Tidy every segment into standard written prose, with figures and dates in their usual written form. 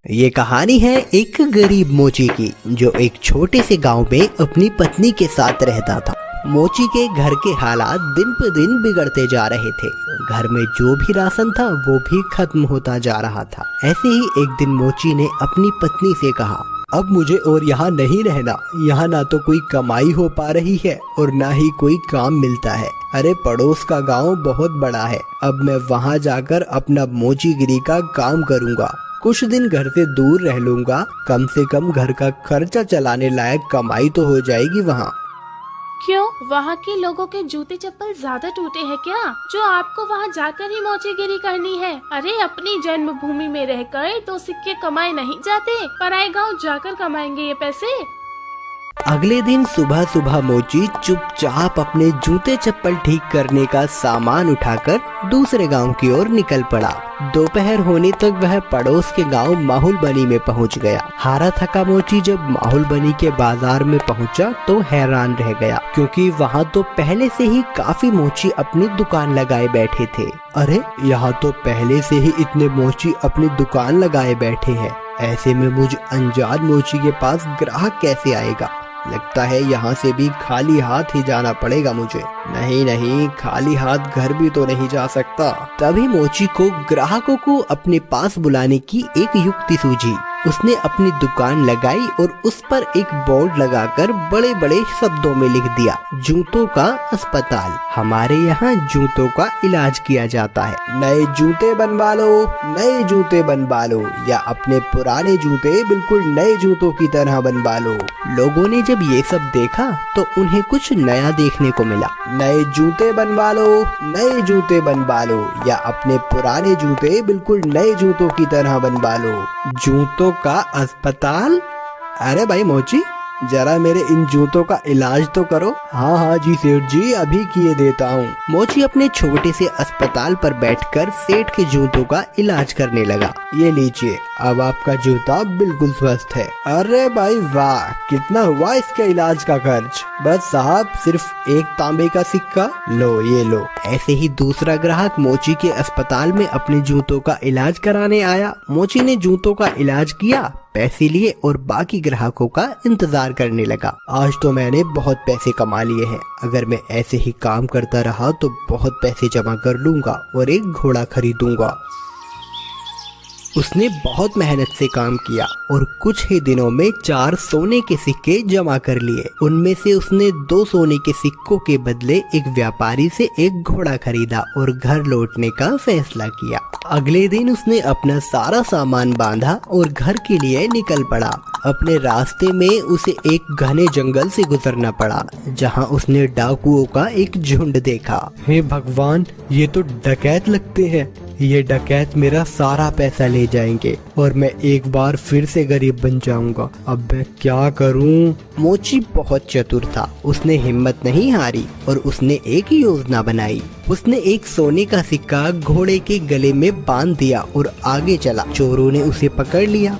ये कहानी है एक गरीब मोची की जो एक छोटे से गांव में अपनी पत्नी के साथ रहता था। मोची के घर के हालात दिन पर दिन बिगड़ते जा रहे थे। घर में जो भी राशन था वो भी खत्म होता जा रहा था। ऐसे ही एक दिन मोची ने अपनी पत्नी से कहा, अब मुझे और यहाँ नहीं रहना। यहाँ ना तो कोई कमाई हो पा रही है और ना ही कोई काम मिलता है। अरे पड़ोस का गांव बहुत बड़ा है, अब मैं वहाँ जाकर अपना मोचीगिरी का काम करूँगा। कुछ दिन घर से दूर रह लूँगा, कम से कम घर का खर्चा चलाने लायक कमाई तो हो जाएगी वहाँ। क्यों, वहाँ के लोगों के जूते चप्पल ज्यादा टूटे हैं क्या, जो आपको वहाँ जाकर ही मोचीगिरी करनी है? अरे अपनी जन्मभूमि में रहकर तो सिक्के कमाए नहीं जाते, पराए गांव जाकर कमाएंगे ये पैसे। अगले दिन सुबह सुबह मोची चुपचाप अपने जूते चप्पल ठीक करने का सामान उठाकर दूसरे गांव की ओर निकल पड़ा। दोपहर होने तक वह पड़ोस के गांव माहुलबनी में पहुंच गया। हारा थका मोची जब माहुलबनी के बाजार में पहुंचा तो हैरान रह गया, क्योंकि वहां तो पहले से ही काफी मोची अपनी दुकान लगाए बैठे थे। अरे यहाँ तो पहले से ही इतने मोची अपनी दुकान लगाए बैठे हैं। ऐसे में मुझ अनजान मोची के पास ग्राहक कैसे आएगा? लगता है यहाँ से भी खाली हाथ ही जाना पड़ेगा मुझे। नहीं, खाली हाथ घर भी तो नहीं जा सकता। तभी मोची को ग्राहकों को अपने पास बुलाने की एक युक्ति सूझी। उसने अपनी दुकान लगाई और उस पर एक बोर्ड लगाकर बड़े बड़े शब्दों में लिख दिया, जूतों का अस्पताल। हमारे यहाँ जूतों का इलाज किया जाता है। नए जूते बनवा लो, नए जूते बनवा लो, या अपने पुराने जूते बिल्कुल नए जूतों की तरह बनवा लो। लोगों ने जब ये सब देखा तो उन्हें कुछ नया देखने को मिला। नए जूते बनवा लो, नए जूते बनवा लो, या अपने पुराने जूते बिल्कुल नए जूतों की तरह बनवा लो। जूतों का अस्पताल? अरे भाई मोची, जरा मेरे इन जूतों का इलाज तो करो। हाँ जी सेठ जी, अभी किए देता हूँ। मोची अपने छोटे से अस्पताल पर बैठकर सेठ के जूतों का इलाज करने लगा। ये लीजिए, अब आपका जूता बिल्कुल स्वस्थ है। अरे भाई वाह, कितना हुआ इसके इलाज का खर्च? बस साहब, सिर्फ एक तांबे का सिक्का। लो ये लो। ऐसे ही दूसरा ग्राहक मोची के अस्पताल में अपने जूतों का इलाज कराने आया। मोची ने जूतों का इलाज किया, पैसे लिए और बाकी ग्राहकों का इंतजार करने लगा। आज तो मैंने बहुत पैसे कमा लिए हैं। अगर मैं ऐसे ही काम करता रहा तो बहुत पैसे जमा कर लूंगा और एक घोड़ा खरीदूंगा। उसने बहुत मेहनत से काम किया और कुछ ही दिनों में 4 सोने के सिक्के जमा कर लिए। उनमें से उसने 2 सोने के सिक्कों के बदले एक व्यापारी से एक घोड़ा खरीदा और घर लौटने का फैसला किया। अगले दिन उसने अपना सारा सामान बांधा और घर के लिए निकल पड़ा। अपने रास्ते में उसे एक घने जंगल से गुजरना पड़ा, जहां उसने डाकुओं का एक झुंड देखा। हे भगवान, ये तो डकैत लगते हैं। ये डकैत मेरा सारा पैसा ले जाएंगे और मैं एक बार फिर से गरीब बन जाऊंगा। अब मैं क्या करूं? मोची बहुत चतुर था। उसने हिम्मत नहीं हारी और उसने एक योजना बनाई। उसने एक सोने का सिक्का घोड़े के गले में बांध दिया और आगे चला। चोरों ने उसे पकड़ लिया।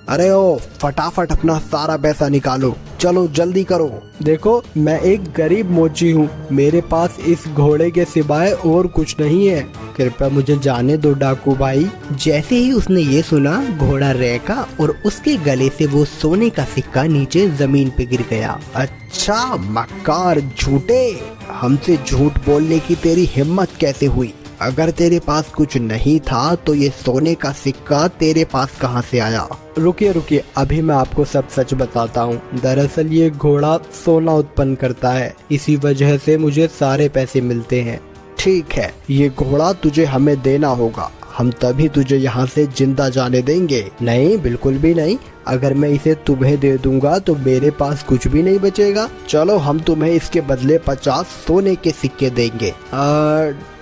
अरे ओ, फटाफट अपना सारा पैसा निकालो, चलो जल्दी करो। देखो, मैं एक गरीब मोची हूँ, मेरे पास इस घोड़े के सिवाय और कुछ नहीं है। कृपया मुझे जाने दो डाकू भाई। जैसे ही उसने ये सुना, घोड़ा रेका और उसके गले से वो सोने का सिक्का नीचे जमीन पे गिर गया। अच्छा मक्कार झूठे, हमसे झूठ बोलने की तेरी हिम्मत कैसे हुई? अगर तेरे पास कुछ नहीं था तो ये सोने का सिक्का तेरे पास कहाँ से आया? रुकिए, अभी मैं आपको सब सच बताता हूँ। दरअसल ये घोड़ा सोना उत्पन्न करता है, इसी वजह से मुझे सारे पैसे मिलते हैं। ठीक है, ये घोड़ा तुझे हमें देना होगा, हम तभी तुझे यहाँ से जिंदा जाने देंगे। नहीं, बिल्कुल भी नहीं। अगर मैं इसे तुम्हें दे दूंगा तो मेरे पास कुछ भी नहीं बचेगा। चलो, हम तुम्हें इसके बदले 50 सोने के सिक्के देंगे।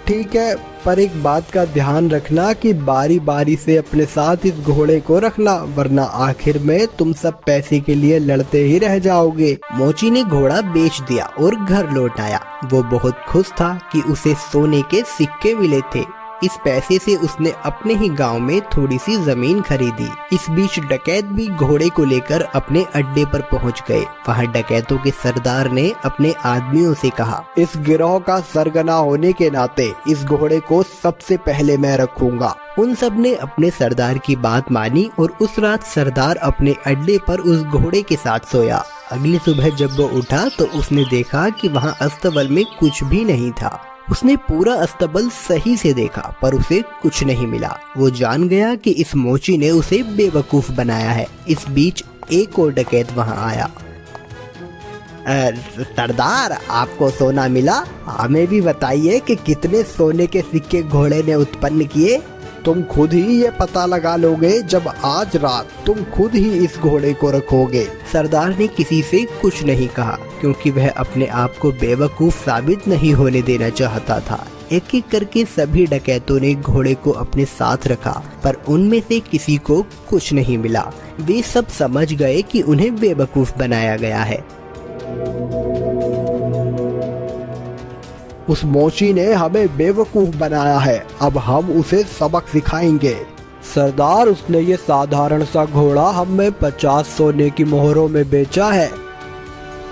ठीक है, पर एक बात का ध्यान रखना कि बारी बारी से अपने साथ इस घोड़े को रखना, वरना आखिर में तुम सब पैसे के लिए लड़ते ही रह जाओगे। मोची ने घोड़ा बेच दिया और घर लौट आया। वो बहुत खुश था कि उसे सोने के सिक्के मिले थे। इस पैसे से उसने अपने ही गांव में थोड़ी सी जमीन खरीदी। इस बीच डकैत भी घोड़े को लेकर अपने अड्डे पर पहुंच गए। वहां डकैतों के सरदार ने अपने आदमियों से कहा, इस गिरोह का सरगना होने के नाते इस घोड़े को सबसे पहले मैं रखूंगा। उन सब ने अपने सरदार की बात मानी और उस रात सरदार अपने अड्डे पर उस घोड़े के साथ सोया। अगली सुबह जब वो उठा तो उसने देखा कि वहां अस्तबल में कुछ भी नहीं था। उसने पूरा अस्तबल सही से देखा पर उसे कुछ नहीं मिला। वो जान गया कि इस मोची ने उसे बेवकूफ बनाया है। इस बीच एक और डकैत वहां आया। सरदार, आपको सोना मिला? हमें भी बताइए कि कितने सोने के सिक्के घोड़े ने उत्पन्न किए। तुम खुद ही ये पता लगा लोगे जब आज रात तुम खुद ही इस घोड़े को रखोगे। सरदार ने किसी से कुछ नहीं कहा क्योंकि वह अपने आप को बेवकूफ साबित नहीं होने देना चाहता था। एक एक करके सभी डकैतों ने घोड़े को अपने साथ रखा पर उनमें से किसी को कुछ नहीं मिला। वे सब समझ गए कि उन्हें बेवकूफ बनाया गया है। उस मोची ने हमें बेवकूफ बनाया है, अब हम उसे सबक सिखाएंगे। सरदार, उसने ये साधारण सा घोड़ा हमें 50 सोने की मोहरों में बेचा है।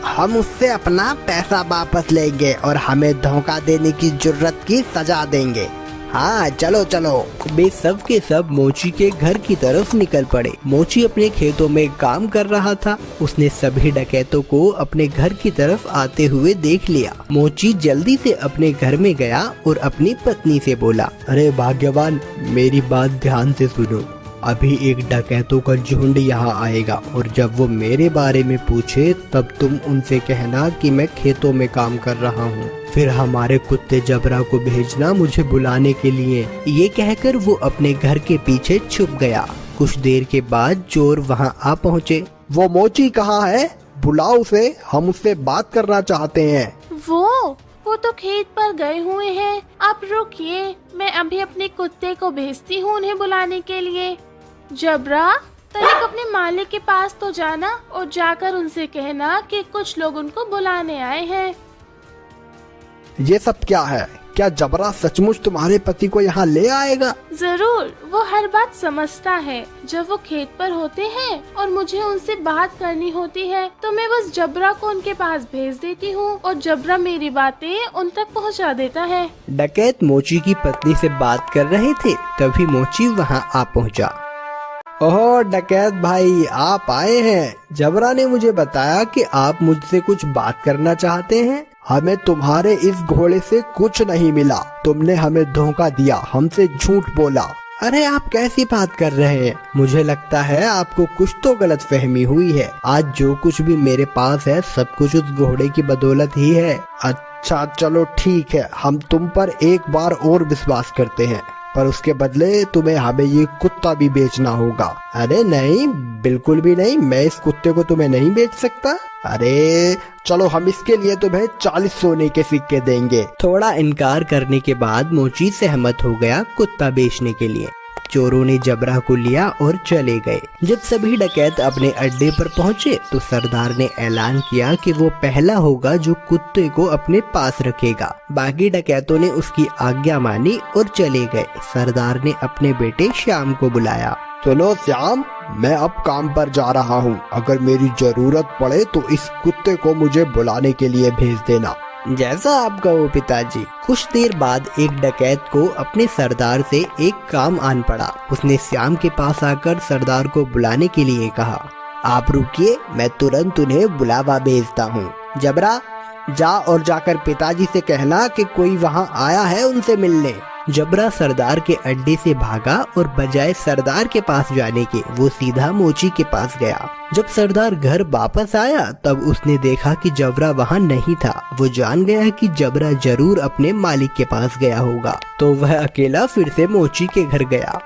हम उससे अपना पैसा वापस लेंगे और हमें धोखा देने की जुर्रत की सजा देंगे। हाँ चलो चलो। वे सब के सब मोची के घर की तरफ निकल पड़े। मोची अपने खेतों में काम कर रहा था। उसने सभी डकैतों को अपने घर की तरफ आते हुए देख लिया। मोची जल्दी से अपने घर में गया और अपनी पत्नी से बोला, अरे भाग्यवान, मेरी बात ध्यान से सुनो। अभी एक डकैतों का झुंड यहाँ आएगा और जब वो मेरे बारे में पूछे तब तुम उनसे कहना कि मैं खेतों में काम कर रहा हूँ। फिर हमारे कुत्ते जबरा को भेजना मुझे बुलाने के लिए। ये कहकर वो अपने घर के पीछे छुप गया। कुछ देर के बाद चोर वहाँ आ पहुँचे। वो मोची कहाँ है? बुलाओ उसे, हम उससे बात करना चाहते हैं। वो तो खेत पर गए हुए हैं। आप रुकिए, मैं अभी अपने कुत्ते को भेजती हूँ उन्हें बुलाने के लिए। जबरा, तनिक अपने मालिक के पास तो जाना और जाकर उनसे कहना कि कुछ लोग उनको बुलाने आए हैं। ये सब क्या है? क्या जबरा सचमुच तुम्हारे पति को यहाँ ले आएगा? जरूर, वो हर बात समझता है। जब वो खेत पर होते हैं और मुझे उनसे बात करनी होती है तो मैं बस जबरा को उनके पास भेज देती हूँ और जबरा मेरी बातें उन तक पहुँचा देता है। डकैत मोची की पत्नी से बात कर रहे थे तभी मोची वहाँ आ पहुँचा। ओह डकैत भाई, आप आए हैं। जबरा ने मुझे बताया कि आप मुझसे कुछ बात करना चाहते हैं। हमें तुम्हारे इस घोड़े से कुछ नहीं मिला। तुमने हमें धोखा दिया, हमसे झूठ बोला। अरे आप कैसी बात कर रहे हैं? मुझे लगता है आपको कुछ तो गलतफहमी हुई है। आज जो कुछ भी मेरे पास है सब कुछ उस घोड़े की बदौलत ही है। अच्छा चलो ठीक है, हम तुम पर एक बार और विश्वास करते हैं, पर उसके बदले तुम्हें हमें ये कुत्ता भी बेचना होगा। अरे नहीं, बिल्कुल भी नहीं, मैं इस कुत्ते को तुम्हें नहीं बेच सकता। अरे चलो, हम इसके लिए तुम्हें 40 सोने के सिक्के देंगे। थोड़ा इनकार करने के बाद मोची सहमत हो गया कुत्ता बेचने के लिए। चोरों ने जबरा को लिया और चले गए। जब सभी डकैत अपने अड्डे पर पहुंचे तो सरदार ने ऐलान किया कि वो पहला होगा जो कुत्ते को अपने पास रखेगा। बाकी डकैतों ने उसकी आज्ञा मानी और चले गए। सरदार ने अपने बेटे श्याम को बुलाया। सुनो श्याम, मैं अब काम पर जा रहा हूँ। अगर मेरी जरूरत पड़े तो इस कुत्ते को मुझे बुलाने के लिए भेज देना। जैसा आप कहो पिताजी। कुछ देर बाद एक डकैत को अपने सरदार से एक काम आन पड़ा। उसने श्याम के पास आकर सरदार को बुलाने के लिए कहा, आप रुकिए, मैं तुरंत उन्हें बुलावा भेजता हूँ। जबरा, जा और जाकर पिताजी से कहना कि कोई वहाँ आया है उनसे मिलने। जबरा सरदार के अड्डे से भागा और बजाय सरदार के पास जाने के वो सीधा मोची के पास गया। जब सरदार घर वापस आया तब उसने देखा कि जबरा वहाँ नहीं था। वो जान गया कि जबरा जरूर अपने मालिक के पास गया होगा, तो वह अकेला फिर से मोची के घर गया।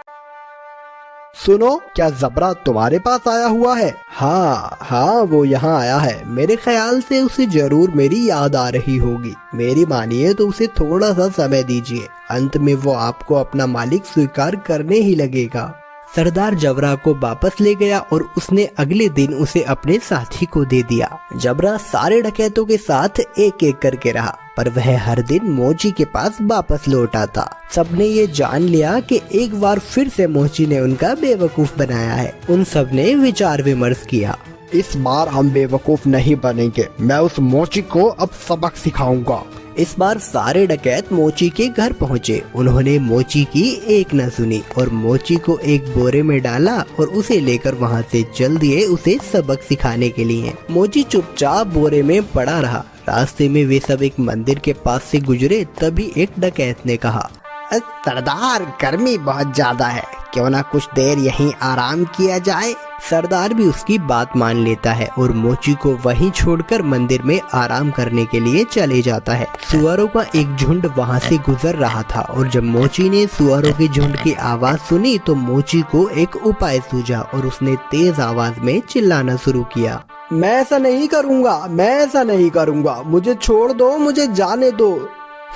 सुनो, क्या जबरा तुम्हारे पास आया हुआ है? हाँ, वो यहाँ आया है। मेरे ख्याल से उसे जरूर मेरी याद आ रही होगी। मेरी मानिए तो उसे थोड़ा सा समय दीजिए, अंत में वो आपको अपना मालिक स्वीकार करने ही लगेगा। सरदार जबरा को वापस ले गया और उसने अगले दिन उसे अपने साथी को दे दिया। जबरा सारे डकैतों के साथ एक एक करके रहा, पर वह हर दिन मोची के पास वापस लौट आता। सबने ये जान लिया कि एक बार फिर से मोची ने उनका बेवकूफ बनाया है। उन सब ने विचार विमर्श किया। इस बार हम बेवकूफ नहीं बनेंगे, मैं उस मोची को अब सबक सिखाऊंगा। इस बार सारे डकैत मोची के घर पहुँचे। उन्होंने मोची की एक न सुनी और मोची को एक बोरे में डाला और उसे लेकर वहाँ से चल दिए उसे सबक सिखाने के लिए। मोची चुपचाप बोरे में पड़ा रहा। रास्ते में वे सब एक मंदिर के पास से गुजरे, तभी एक डकैत ने कहा, सरदार, गर्मी बहुत ज्यादा है, क्यों ना कुछ देर यहीं आराम किया जाए। सरदार भी उसकी बात मान लेता है और मोची को वहीं छोड़कर मंदिर में आराम करने के लिए चले जाता है। सुअरों का एक झुंड वहां से गुजर रहा था और जब मोची ने सुअरों के झुंड की आवाज सुनी तो मोची को एक उपाय सूझा और उसने तेज आवाज में चिल्लाना शुरू किया, मैं ऐसा नहीं करूँगा, मैं ऐसा नहीं करूँगा, मुझे छोड़ दो, मुझे जाने दो।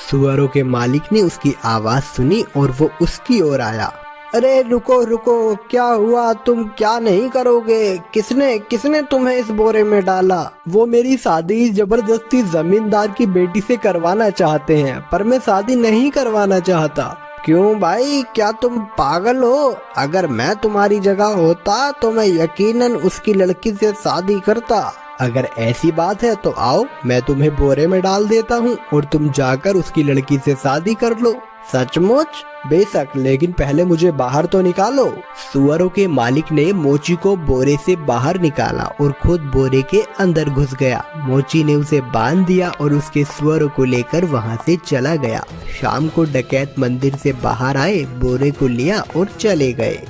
सुअरों के मालिक ने उसकी आवाज सुनी और वो उसकी ओर आया। अरे रुको रुको, क्या हुआ, तुम क्या नहीं करोगे? किसने तुम्हें इस बोरे में डाला? वो मेरी शादी जबरदस्ती जमींदार की बेटी से करवाना चाहते हैं, पर मैं शादी नहीं करवाना चाहता। क्यों भाई, क्या तुम पागल हो? अगर मैं तुम्हारी जगह होता तो मैं यकीनन उसकी लड़की से शादी करता। अगर ऐसी बात है तो आओ, मैं तुम्हें बोरे में डाल देता हूँ और तुम जाकर उसकी लड़की से शादी कर लो। सचमुच? बेशक, लेकिन पहले मुझे बाहर तो निकालो। सुअरों के मालिक ने मोची को बोरे से बाहर निकाला और खुद बोरे के अंदर घुस गया। मोची ने उसे बांध दिया और उसके सुअरों को लेकर वहां से चला गया। शाम को डकैत मंदिर से बाहर आए, बोरे को लिया और चले गए।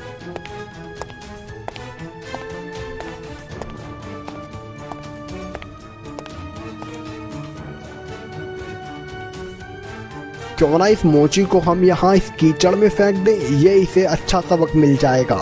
क्यों ना इस मोची को हम यहाँ इस कीचड़ में फेंक दें, ये इसे अच्छा सबक मिल जाएगा।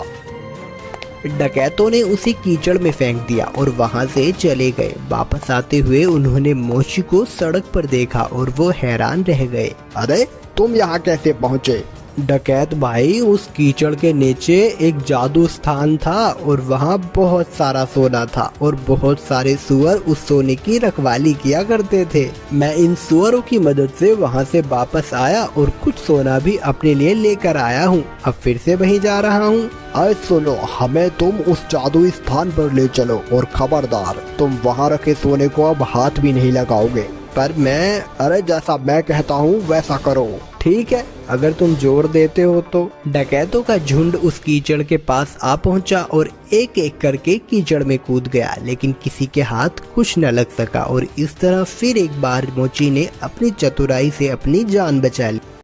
डकैतों ने उसे कीचड़ में फेंक दिया और वहां से चले गए। वापस आते हुए उन्होंने मोची को सड़क पर देखा और वो हैरान रह गए। अरे तुम यहाँ कैसे पहुँचे? डकैत भाई, उस कीचड़ के नीचे एक जादू स्थान था और वहाँ बहुत सारा सोना था और बहुत सारे सुअर उस सोने की रखवाली किया करते थे। मैं इन सुअरों की मदद से वहाँ से वापस आया और कुछ सोना भी अपने लिए लेकर आया हूँ। अब फिर से वहीं जा रहा हूँ। अरे सुनो, हमें तुम उस जादुई स्थान पर ले चलो और खबरदार, तुम वहाँ रखे सोने को अब हाथ भी नहीं लगाओगे। पर मैं, अरे जैसा मैं कहता हूँ वैसा करो। ठीक है, अगर तुम जोर देते हो तो। डकैतों का झुंड उस कीचड़ के पास आ पहुंचा और एक एक करके कीचड़ में कूद गया, लेकिन किसी के हाथ कुछ न लग सका और इस तरह फिर एक बार मोची ने अपनी चतुराई से अपनी जान बचा ली।